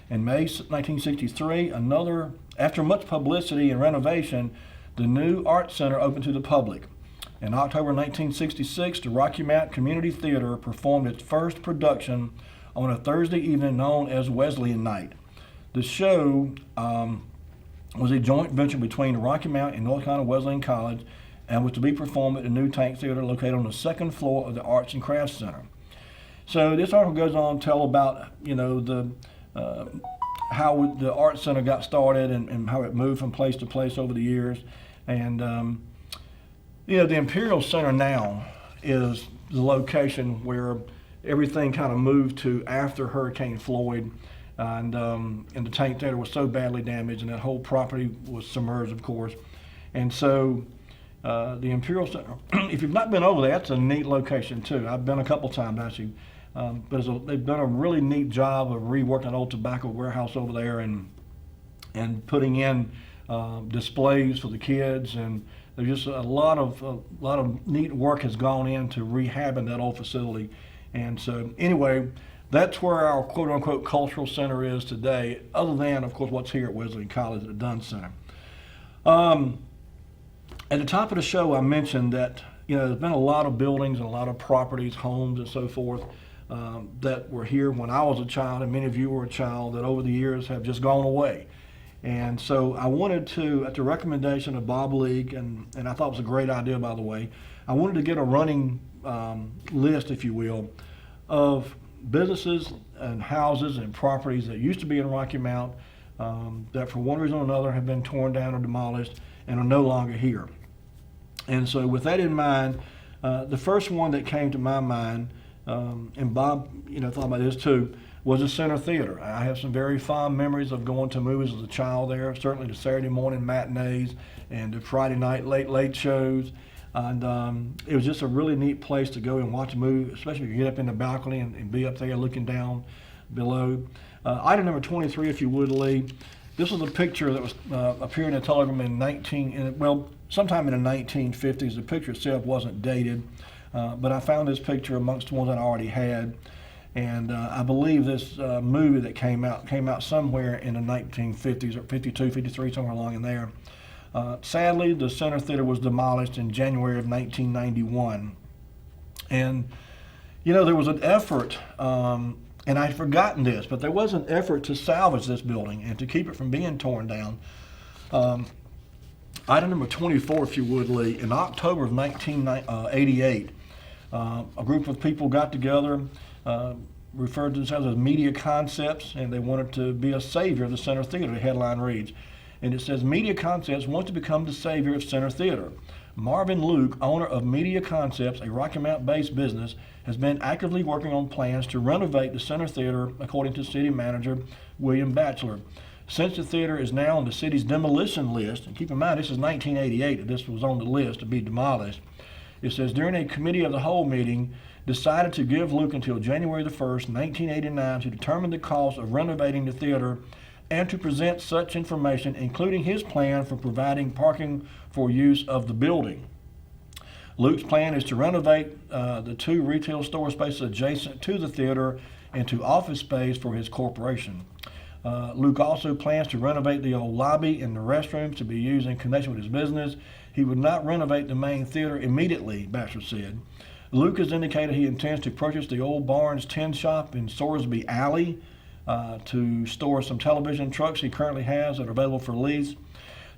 In May 1963, after much publicity and renovation, the new Art Center opened to the public. In October 1966, the Rocky Mount Community Theater performed its first production on a Thursday evening known as Wesleyan Night. The show was a joint venture between the Rocky Mount and North Carolina Wesleyan College and was to be performed at the new Tank Theater located on the second floor of the Arts and Crafts Center. So this article goes on to tell about, how the Art Center got started and how it moved from place to place over the years. And, the Imperial Center now is the location where everything kind of moved to after Hurricane Floyd. And the Tank Theater was so badly damaged, and that whole property was submerged, of course. And so the Imperial Center, if you've not been over there, that's a neat location too. I've been a couple times actually. But they've done a really neat job of reworking an old tobacco warehouse over there and putting in displays for the kids, and there's just a lot of neat work has gone into rehabbing that old facility. And so anyway, that's where our quote unquote cultural center is today, other than of course what's here at Wesleyan College at the Dunn Center. At the top of the show I mentioned that there's been a lot of buildings and a lot of properties, homes and so forth that were here when I was a child, and many of you were a child, that over the years have just gone away. And so I wanted to, at the recommendation of Bob League, and I thought it was a great idea, by the way, I wanted to get a running list, if you will, of businesses and houses and properties that used to be in Rocky Mount that for one reason or another have been torn down or demolished and are no longer here. And so with that in mind, the first one that came to my mind, and Bob, thought about this too, was the Center Theater. I have some very fond memories of going to movies as a child there, certainly the Saturday morning matinees and the Friday night late shows. And it was just a really neat place to go and watch a movie, especially if you get up in the balcony and be up there looking down below. Item number 23, if you would, Lee. This was a picture that was appeared in a telegram sometime in the 1950s. The picture itself wasn't dated. But I found this picture amongst the ones that I already had, and I believe this movie that came out somewhere in the 1950s or 52, 53, somewhere along in there. Sadly, the Center Theater was demolished in January of 1991, and there was an effort, and I'd forgotten this, but there was an effort to salvage this building and to keep it from being torn down. Item number 24, if you would, Lee. In October of 1988, a group of people got together, referred to themselves as Media Concepts, and they wanted to be a savior of the Center Theater, the headline reads. And it says, Media Concepts wants to become the savior of Center Theater. Marvin Luke, owner of Media Concepts, a Rocky Mount-based business, has been actively working on plans to renovate the Center Theater, according to city manager William Batchelor. Since the theater is now on the city's demolition list, and keep in mind this is 1988 that this was on the list to be demolished, it says during a committee of the whole meeting, decided to give Luke until January the 1st, 1989 to determine the cost of renovating the theater and to present such information, including his plan for providing parking for use of the building. Luke's plan is to renovate the 2 retail store spaces adjacent to the theater into office space for his corporation. Luke also plans to renovate the old lobby and the restrooms to be used in connection with his business. He would not renovate the main theater immediately, Baxter said. Luke has indicated he intends to purchase the old Barnes Tin Shop in Sorsby Alley to store some television trucks he currently has that are available for lease.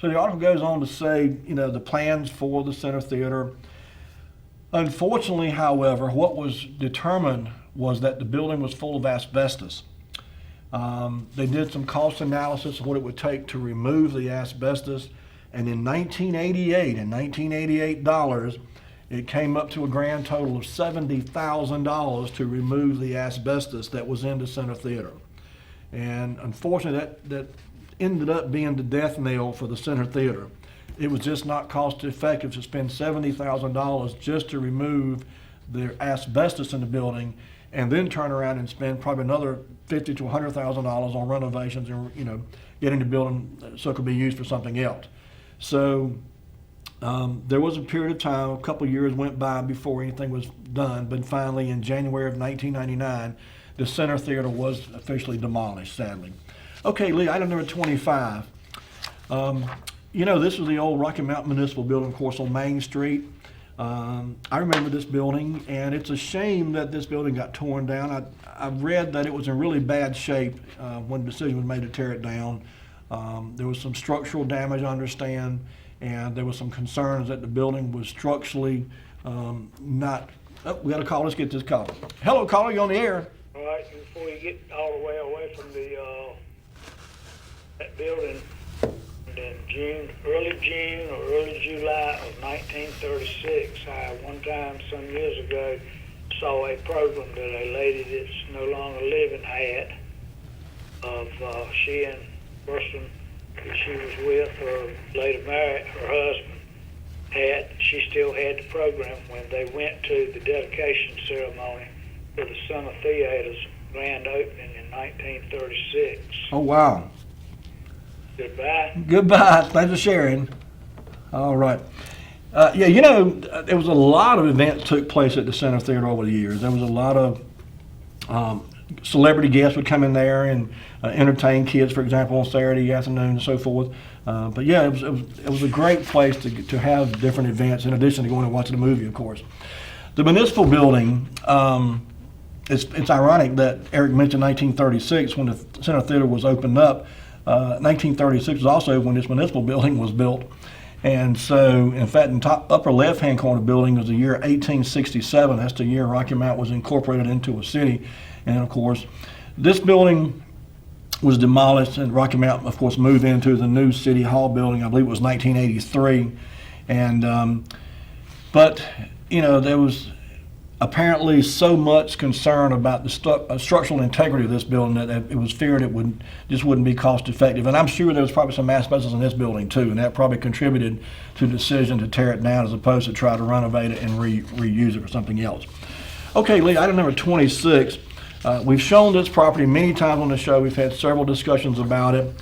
So the article goes on to say, the plans for the Center Theater. Unfortunately, however, what was determined was that the building was full of asbestos. They did some cost analysis of what it would take to remove the asbestos, and in 1988 dollars, it came up to a grand total of $70,000 to remove the asbestos that was in the Center Theater. And unfortunately, that ended up being the death knell for the Center Theater. It was just not cost effective to spend $70,000 just to remove the asbestos in the building and then turn around and spend probably another $50,000 to $100,000 on renovations and getting the building so it could be used for something else. So there was a period of time, a couple of years went by before anything was done, but finally in January of 1999, the Center Theater was officially demolished, sadly. Okay, Lee, item number 25. This was the old Rocky Mountain Municipal Building, of course, on Main Street. I remember this building, and it's a shame that this building got torn down. I've read that it was in really bad shape when the decision was made to tear it down. There was some structural damage, I understand, and there was some concerns that the building was structurally not. Oh, we got a call. Let's get this call. Hello, caller. You on the air? All right. Before you get all the way away from that building, in early June or early July of 1936, I one time some years ago saw a program that a lady that's no longer living had of she and the person that she was with or later married, her husband, she still had the program when they went to the dedication ceremony for the Summer Theater's grand opening in 1936. Oh, wow. Goodbye. Goodbye. Thanks for sharing. All right. There was a lot of events took place at the Center Theater over the years. There was a lot of celebrity guests would come in there and entertain kids, for example, on Saturday afternoon and so forth. It was a great place to have different events in addition to going and watching the movie, of course. The municipal building, it's ironic that Eric mentioned 1936 when the Center Theater was opened up. 1936 was also when this municipal building was built. And so, in fact, in the upper left-hand corner of the building was the year 1867. That's the year Rocky Mount was incorporated into a city. And, of course, this building was demolished, and Rocky Mount, of course, moved into the new City Hall building. I believe it was 1983. And, there was apparently so much concern about the structural integrity of this building that it was feared it wouldn't be cost effective. And I'm sure there was probably some asbestos in this building too, and that probably contributed to the decision to tear it down as opposed to try to renovate it and reuse it for something else. Okay, Lee, item number 26. We've shown this property many times on the show. We've had several discussions about it.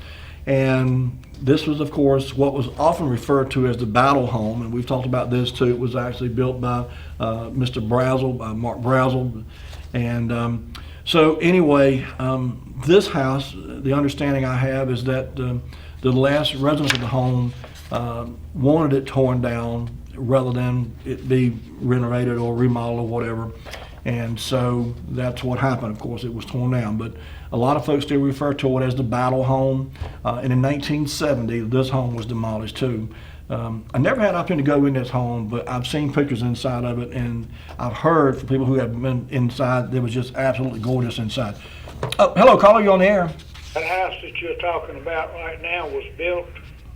And this was, of course, what was often referred to as the Battle Home, and we've talked about this too. It was actually built by Mr. Brazel, Mark Brazel. And so anyway, this house, the understanding I have is that the last residents of the home wanted it torn down rather than it be renovated or remodeled or whatever. And so that's what happened. Of course, it was torn down. But a lot of folks still refer to it as the Battle Home. And in 1970, this home was demolished too. I never had an opportunity to go in this home, but I've seen pictures inside of it, and I've heard from people who have been inside, it was just absolutely gorgeous inside. Hello, caller, you on the air? That house that you're talking about right now was built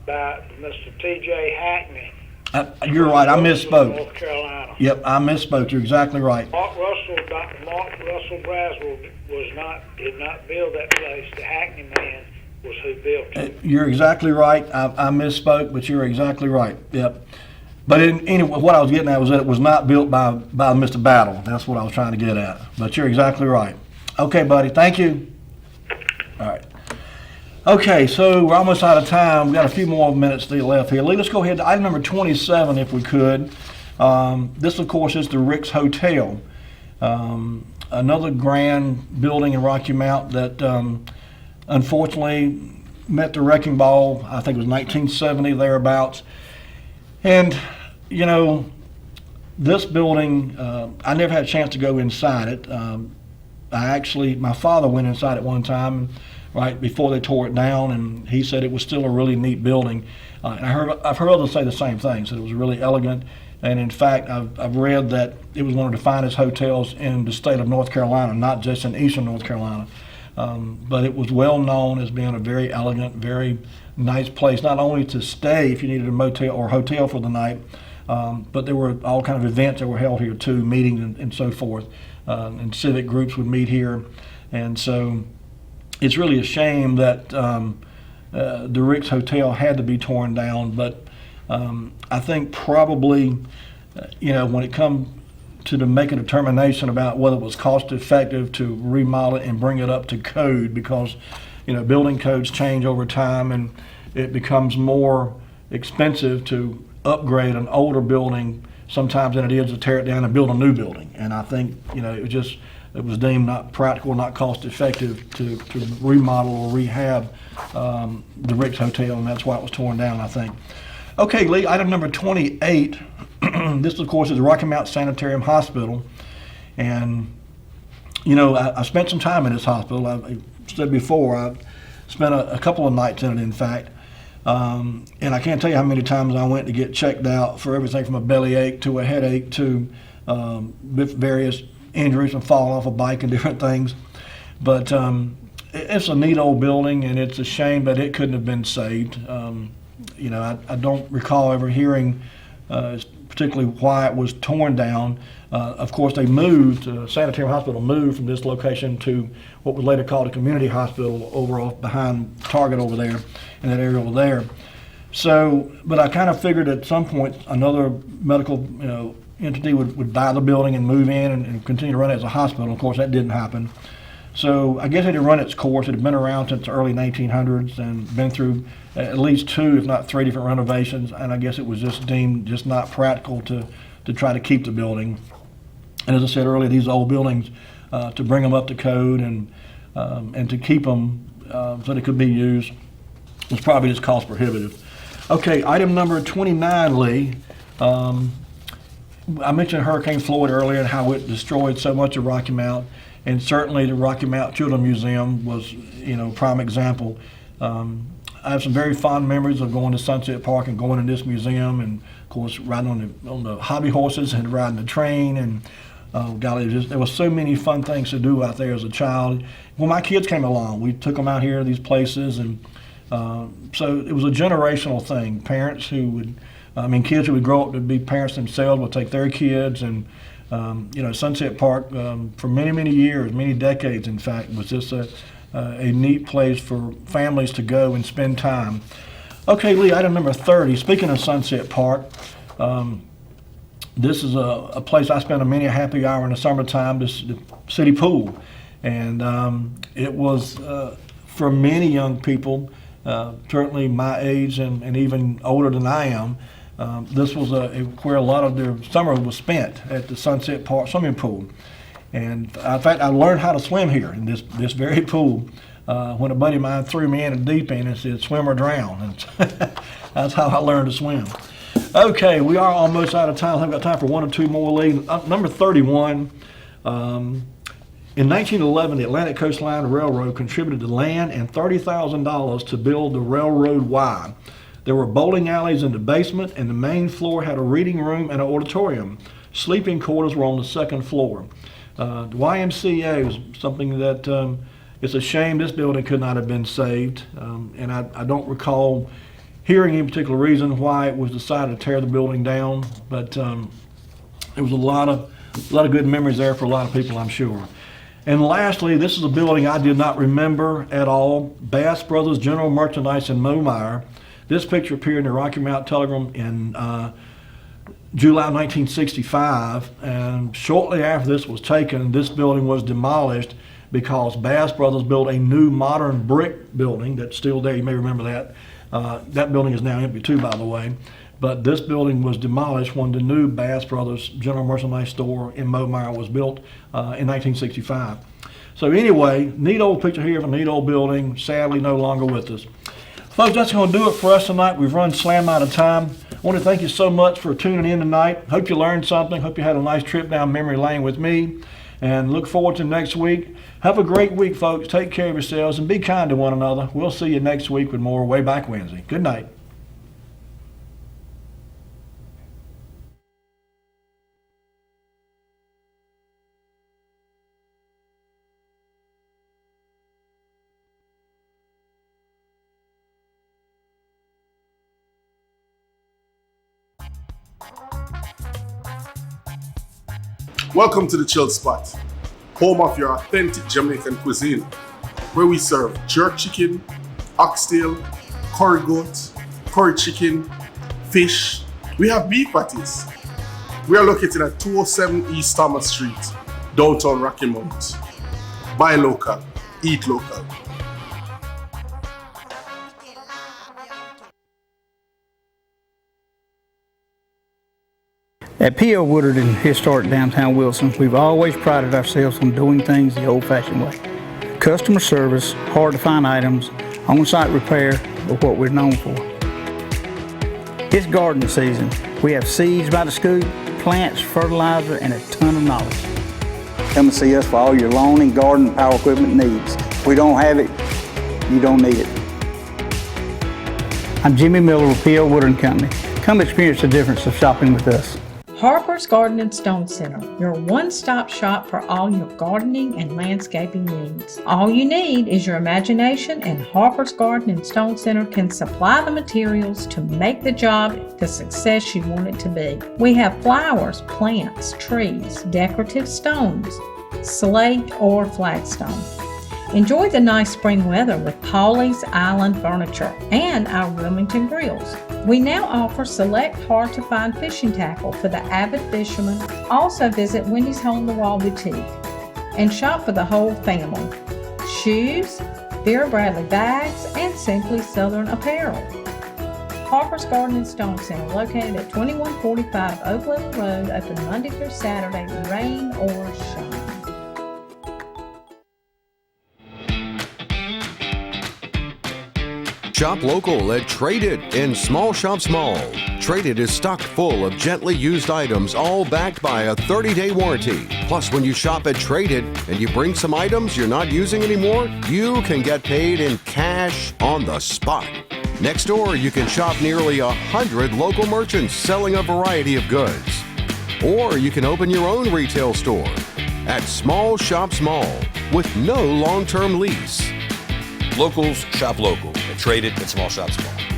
by Mr. T.J. Hackney. You're right, I misspoke. North Carolina. Yep, I misspoke. You're exactly right. Mark Russell Braswell did not build that place. The Hackney man was who built it. You're exactly right. I misspoke, but you're exactly right. Yep. But anyway, what I was getting at was that it was not built by Mr. Battle. That's what I was trying to get at. But you're exactly right. Okay, buddy. Thank you. All right. Okay, so we're almost out of time. We've got a few more minutes still left here. Lee, let's go ahead to item number 27 if we could. This, of course, is the Rick's Hotel. Another grand building in Rocky Mount that unfortunately met the wrecking ball. I think it was 1970, thereabouts. And, you know, this building, I never had a chance to go inside it. My father went inside it one time, right before they tore it down, and he said it was still a really neat building. And I've heard others say the same thing, that it was really elegant. And in fact, I've read that it was one of the finest hotels in the state of North Carolina, not just in eastern North Carolina. But it was well known as being a very elegant, very nice place, not only to stay if you needed a motel or hotel for the night, but there were all kind of events that were held here too, meetings and so forth. And civic groups would meet here. And so it's really a shame that the Rick's Hotel had to be torn down. But I think probably, when it comes to make a determination about whether it was cost effective to remodel it and bring it up to code, because building codes change over time and it becomes more expensive to upgrade an older building sometimes than it is to tear it down and build a new building. And I think it was deemed not practical, not cost effective to remodel or rehab the Rick's Hotel, and that's why it was torn down, I think. Okay, Lee, item number 28. This, of course, is the Rocky Mount Sanitarium Hospital. And, I spent some time in this hospital. I said before, I spent a couple of nights in it, in fact. And I can't tell you how many times I went to get checked out for everything from a bellyache to a headache to various injuries and falling off a bike and different things. But it's a neat old building, and it's a shame that it couldn't have been saved. I don't recall ever hearing particularly why it was torn down. Of course, they moved, Sanitarium Hospital moved from this location to what was later called a community hospital over off behind Target over there, in that area over there. So, but I kind of figured at some point another medical entity would buy the building and move in and continue to run it as a hospital. Of course, that didn't happen. So I guess it had run its course. It had been around since the early 1900s and been through at least 2, if not 3 different renovations. And I guess it was just deemed just not practical to try to keep the building. And as I said earlier, these old buildings, to bring them up to code and to keep them so they could be used was probably just cost prohibitive. Okay, item number 29, Lee. I mentioned Hurricane Floyd earlier and how it destroyed so much of Rocky Mount. And certainly the Rocky Mount Children's Museum was, prime example. I have some very fond memories of going to Sunset Park and going in this museum, and of course riding on the hobby horses and riding the train, and there was so many fun things to do out there as a child. When my kids came along, we took them out here to these places, and so it was a generational thing. Parents who would, kids who would grow up to be parents themselves would take their kids, and Sunset Park for many, many years, many decades, in fact, was just a neat place for families to go and spend time. Okay, Lee, item number 30. Speaking of Sunset Park, this is a place I spent many a happy hour in the summertime, the city pool. And it was, for many young people, certainly my age and even older than I am, this was where a lot of their summer was spent, at the Sunset Park swimming pool. And in fact, I learned how to swim here in this very pool when a buddy of mine threw me in the deep end and said, "Swim or drown." And that's how I learned to swim. Okay, we are almost out of time. I've got time for 1 or 2 more, Lee. Number 31. In 1911, the Atlantic Coast Line Railroad contributed the land and $30,000 to build the railroad Y. There were bowling alleys in the basement, and the main floor had a reading room and an auditorium. Sleeping quarters were on the second floor. The YMCA was something that it's a shame this building could not have been saved, and I don't recall hearing any particular reason why it was decided to tear the building down, but there was a lot of good memories there for a lot of people, I'm sure. And lastly, this is a building I did not remember at all, Bass Brothers General Merchandise in Momire. This picture appeared in the Rocky Mount Telegram in July 1965, and shortly after this was taken, this building was demolished because Bass Brothers built a new modern brick building that's still there. You may remember that. That building is now empty too, by the way. But this building was demolished when the new Bass Brothers General Merchandise store in Momire was built in 1965. So anyway, neat old picture here of a neat old building, sadly no longer with us. Folks, that's going to do it for us tonight. We've run slam out of time. I want to thank you so much for tuning in tonight. Hope you learned something. Hope you had a nice trip down memory lane with me. And look forward to next week. Have a great week, folks. Take care of yourselves and be kind to one another. We'll see you next week with more Way Back Wednesday. Good night. Welcome to the Chill Spot, home of your authentic Jamaican cuisine, where we serve jerk chicken, oxtail, curry goat, curry chicken, fish. We have beef patties. We are located at 207 East Thomas Street, downtown Rocky Mount. Buy local, eat local. At P.O. Woodard in historic downtown Wilson, we've always prided ourselves on doing things the old-fashioned way. Customer service, hard-to-find items, on-site repair are what we're known for. It's garden season. We have seeds by the scoop, plants, fertilizer, and a ton of knowledge. Come and see us for all your lawn and garden power equipment needs. If we don't have it, you don't need it. I'm Jimmy Miller with P.O. Woodard & Company. Come experience the difference of shopping with us. Harper's Garden and Stone Center, your one-stop shop for all your gardening and landscaping needs. All you need is your imagination, and Harper's Garden and Stone Center can supply the materials to make the job the success you want it to be. We have flowers, plants, trees, decorative stones, slate or flagstone. Enjoy the nice spring weather with Pauley's Island Furniture and our Wilmington Grills. We now offer select hard-to-find fishing tackle for the avid fisherman. Also visit Wendy's Hole-in-the-Wall Boutique and shop for the whole family. Shoes, Vera Bradley bags, and Simply Southern apparel. Harper's Garden and Stone Center, located at 2145 Oak Level Road, open Monday through Saturday, rain or shine. Shop local at Traded in Small Shops Mall. Traded is stocked full of gently used items, all backed by a 30-day warranty. Plus, when you shop at Traded and you bring some items you're not using anymore, you can get paid in cash on the spot. Next door, you can shop nearly 100 local merchants selling a variety of goods. Or you can open your own retail store at Small Shops Mall with no long-term lease. Locals shop local at Traded and Small Shops Mall.